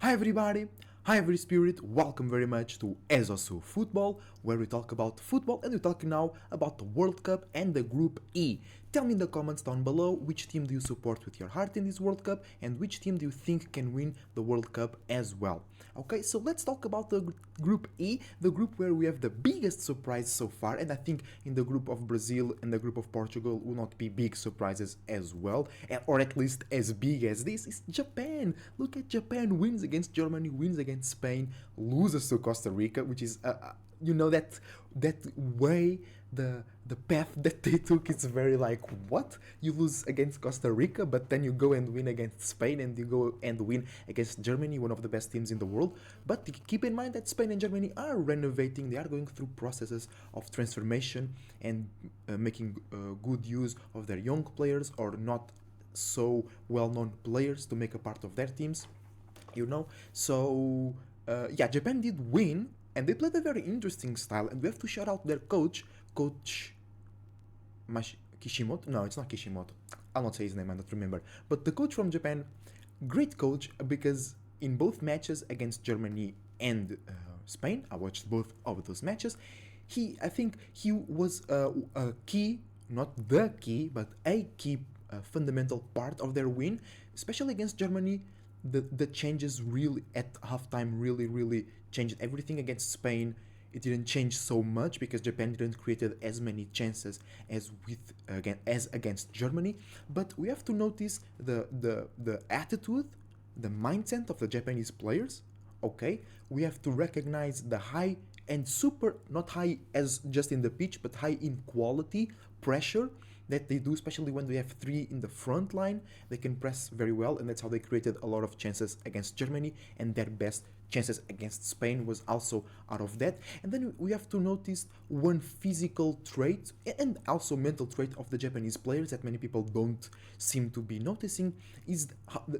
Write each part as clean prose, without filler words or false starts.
Hi everybody, hi every spirit, welcome very much to Ezosu Football, where we talk about football and we're talking now about the World Cup and the Group E. Tell me in the comments down below which team do you support with your heart in this World Cup and which team do you think can win the World Cup as well. Okay, so let's talk about the Group E, the group where we have the biggest surprise so far, and I think in the group of Brazil and the group of Portugal will not be big surprises as well, or at least as big as this is Japan. Look at Japan, wins against Germany, wins against Spain, loses to Costa Rica, which is that way the path that they took is very like, what, you lose against Costa Rica but then you go and win against Spain and you go and win against Germany, one of the best teams in the world. But keep in mind that Spain and Germany are renovating, they are going through processes of transformation and making good use of their young players or not so well-known players to make a part of their teams, so Japan did win and they played a very interesting style, and we have to shout out their coach Kishimoto. No, it's not Kishimoto, I'll not say his name, I don't remember, but the coach from Japan, great coach, because in both matches against Germany and Spain, I watched both of those matches, I think he was a key, not the key, but a key fundamental part of their win, especially against Germany. The changes really at halftime really changed everything. Against Spain, it didn't change so much because Japan didn't create as many chances as against Germany. But we have to notice the attitude, the mindset of the Japanese players. Okay, we have to recognize the high and super, not high as just in the pitch, but high in quality pressure that they do, especially when they have three in the front line. They can press very well, and that's how they created a lot of chances against Germany, and their best chances against Spain was also out of that. And then we have to notice one physical trait and also mental trait of the Japanese players that many people don't seem to be noticing, is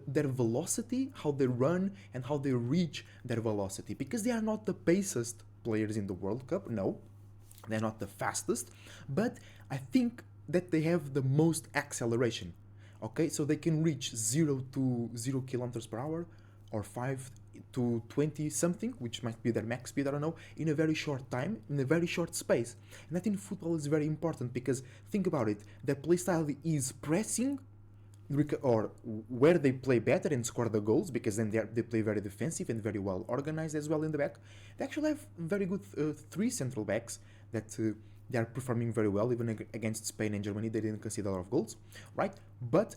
their velocity, how they run and how they reach their velocity, because they are not the fastest players in the World Cup. No, they're not the fastest, but I think that they have the most acceleration. Okay, so they can reach 0 kilometers per hour or 5 to 20 something, which might be their max speed, I don't know, in a very short time, in a very short space. And I think football is very important because, think about it, their playstyle is pressing, or where they play better and score the goals, because then they play very defensive and very well organized as well in the back. They actually have very good three central backs that they are performing very well. Even against Spain and Germany, they didn't concede a lot of goals, right? But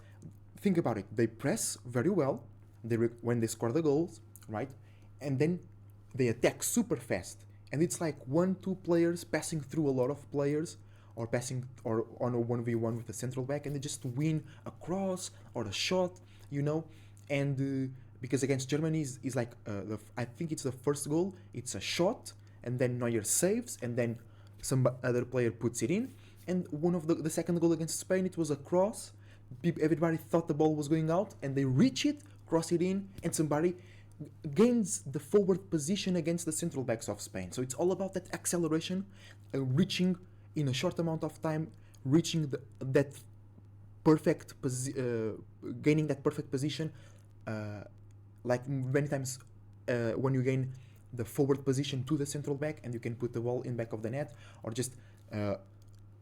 think about it, they press very well when they score the goals, right? And then they attack super fast, and it's like 1-2 players passing through a lot of players, or passing or on a 1v1 with a central back, and they just win a cross or a shot, and because against Germany is like I think it's the first goal, it's a shot and then Neuer saves and then some other player puts it in, and one of the second goal against Spain, it was a cross. Everybody thought the ball was going out and they reach it, cross it in, and somebody gains the forward position against the central backs of Spain. So it's all about that acceleration, reaching in a short amount of time, reaching that perfect gaining that perfect position, like many times when you gain the forward position to the central back and you can put the ball in back of the net, or just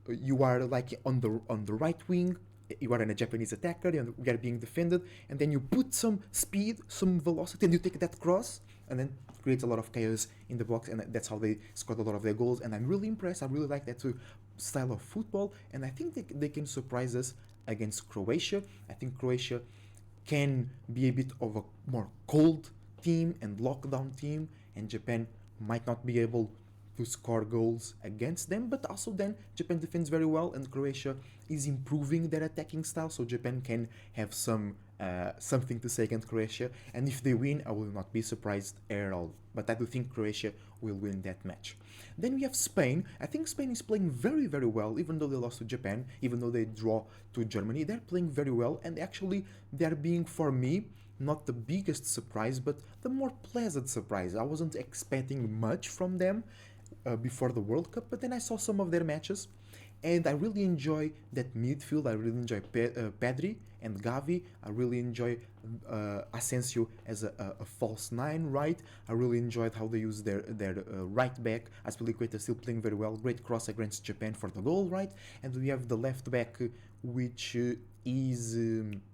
you are like on the right wing, you are a Japanese attacker and you are being defended, and then you put some speed, some velocity, and you take that cross, and then creates a lot of chaos in the box, and that's how they scored a lot of their goals. And I'm really impressed. I really like that style of football, and I think they can surprise us against Croatia. I think Croatia can be a bit of a more cold team and lockdown team, and Japan might not be able to score goals against them, but also then Japan defends very well and Croatia is improving their attacking style, so Japan can have something to say against Croatia, and if they win, I will not be surprised at all. But I do think Croatia will win that match. Then we have Spain. I think Spain is playing very well, even though they lost to Japan, even though they draw to Germany, they're playing very well, and actually they're being, for me, not the biggest surprise, but the more pleasant surprise. I wasn't expecting much from them before the World Cup, but then I saw some of their matches, And I really enjoy that midfield. I really enjoy Pedri and Gavi. I really enjoy Asensio as a false nine, right? I really enjoyed how they use their right back. Aspilicueta still playing very well. Great cross against Japan for the goal, right? And we have the left back, which is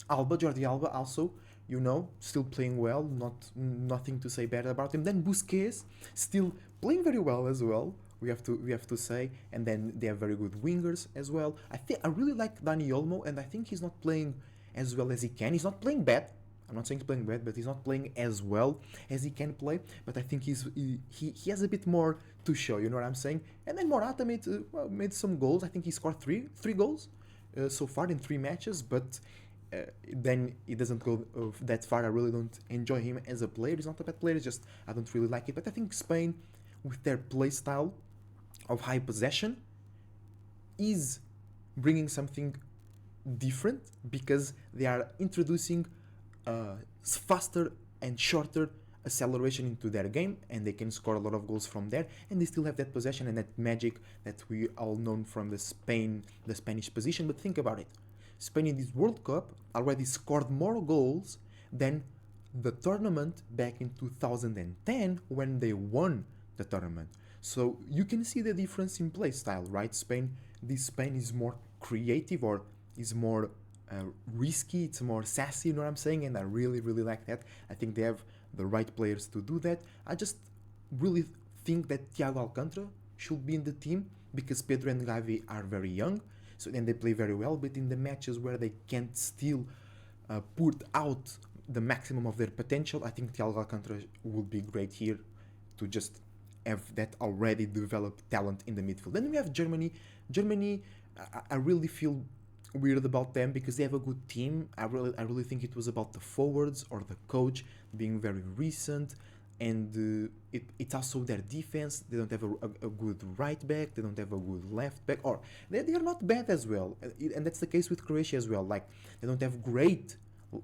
Alba, Jordi Alba, also. You know, still playing well. Nothing to say bad about him. Then Busquets still playing very well as well. We have to say, and then they have very good wingers as well. I really like Dani Olmo, and I think he's not playing as well as he can. He's not playing bad. I'm not saying he's playing bad, but he's not playing as well as he can play. But I think he has a bit more to show. You know what I'm saying? And then Morata made some goals. I think he scored three goals so far in 3 matches, but. Then it doesn't go that far. I really don't enjoy him as a player. He's not a bad player. It's just I don't really like it. But I think Spain, with their play style of high possession, is bringing something different because they are introducing faster and shorter acceleration into their game, and they can score a lot of goals from there, and they still have that possession and that magic that we all know from the Spanish position. But think about it. Spain in this World Cup already scored more goals than the tournament back in 2010 when they won the tournament. So you can see the difference in play style, right? Spain is more creative, or is more risky, it's more sassy, you know what I'm saying? And I really, really like that. I think they have the right players to do that. I just really think that Thiago Alcantara should be in the team because Pedro and Gavi are very young. So then they play very well, but in the matches where they can't still put out the maximum of their potential, I think Thiago Alcantara would be great here to just have that already developed talent in the midfield. Then we have Germany. I really feel weird about them because they have a good team. I really think it was about the forwards or the coach being very recent. And it's also their defense. They don't have a good right back. They don't have a good left back. Or they are not bad as well. And that's the case with Croatia as well. Like, they don't have great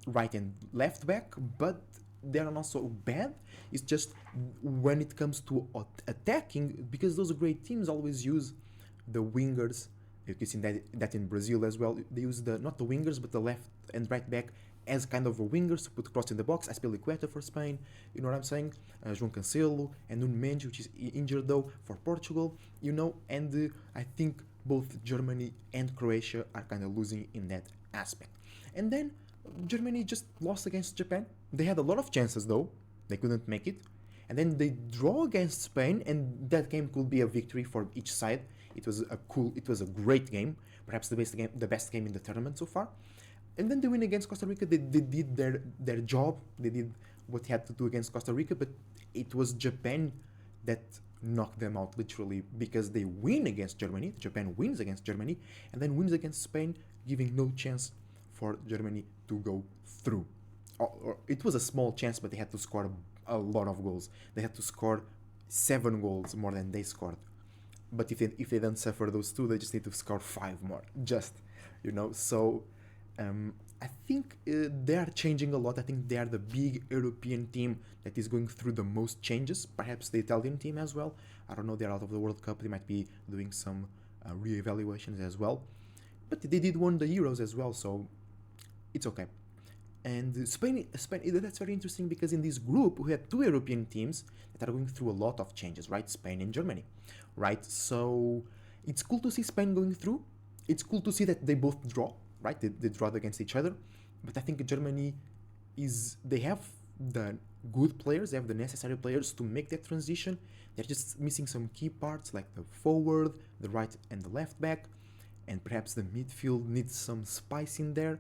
right and left back, but they are not so bad. It's just when it comes to attacking, because those great teams always use the wingers. You can see that in Brazil as well. They use not the wingers, but the left and right back as kind of a wingers to put cross in the box. Aspilicueta for Spain, you know what I'm saying? João Cancelo and Nuno Mendes, which is injured though, for Portugal, you know. And I think both Germany and Croatia are kind of losing in that aspect. And then Germany just lost against Japan. They had a lot of chances though, they couldn't make it. And then they draw against Spain, and that game could be a victory for each side. It was a great game, perhaps the best game in the tournament so far. And then they win against Costa Rica. They did their job. They did what they had to do against Costa Rica, but it was Japan that knocked them out literally, because they win against Germany. Japan wins against Germany and then wins against Spain, giving no chance for Germany to go through. Or it was a small chance, but they had to score a lot of goals. They had to score 7 goals more than they scored. But if they don't suffer those 2, they just need to score 5 more. So I think they are changing a lot. I think they are the big European team that is going through the most changes. Perhaps the Italian team as well. I don't know, they're out of the World Cup. They might be doing some re-evaluations as well. But they did win the Euros as well, so it's okay. And Spain, that's very interesting, because in this group we had 2 European teams that are going through a lot of changes, right? Spain and Germany, right? So it's cool to see Spain going through. It's cool to see that they both draw, right? They draw against each other. But I think Germany they have the good players, they have the necessary players to make that transition. They're just missing some key parts like the forward, the right and the left back, and perhaps the midfield needs some spice in there.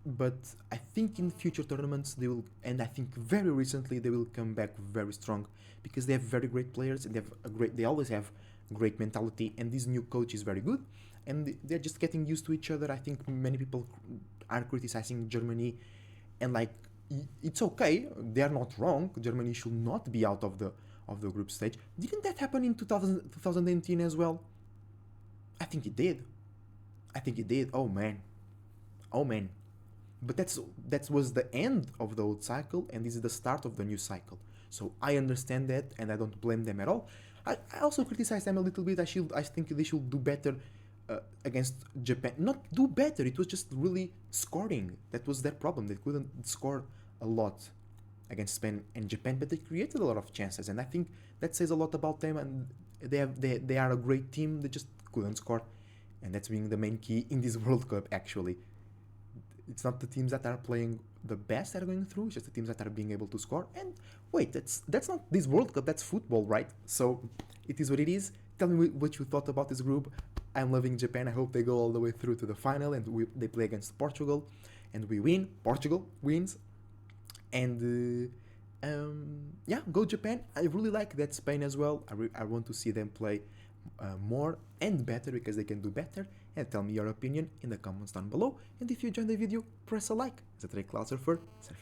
But I think in future tournaments they will, and I think very recently they will come back very strong, because they have very great players, and they always have great mentality, and this new coach is very good, and they're just getting used to each other. I think many people are criticizing Germany, and it's okay, they are not wrong. Germany should not be out of the group stage. Didn't that happen in 2018 as well? I think it did. Oh man. But that was the end of the old cycle, and this is the start of the new cycle. So I understand that, and I don't blame them at all. I also criticize them a little bit. I think they should do better against Japan. Not do better, it was just really scoring. That was their problem. They couldn't score a lot against Spain and Japan, but they created a lot of chances, and I think that says a lot about them. And they are a great team. They just couldn't score, and that's being the main key in this World Cup. Actually, it's not the teams that are playing the best that are going through. It's just the teams that are being able to score. And wait, that's not this World Cup. That's football, right? So it is what it is. Tell me what you thought about this group. I'm loving Japan. I hope they go all the way through to the final and they play against Portugal, and we win. Portugal wins, and yeah, go Japan. I really like that Spain as well. I want to see them play more and better because they can do better. And tell me your opinion in the comments down below. And if you enjoyed the video, press a like. It's a Trey Cloud Surfer, surfing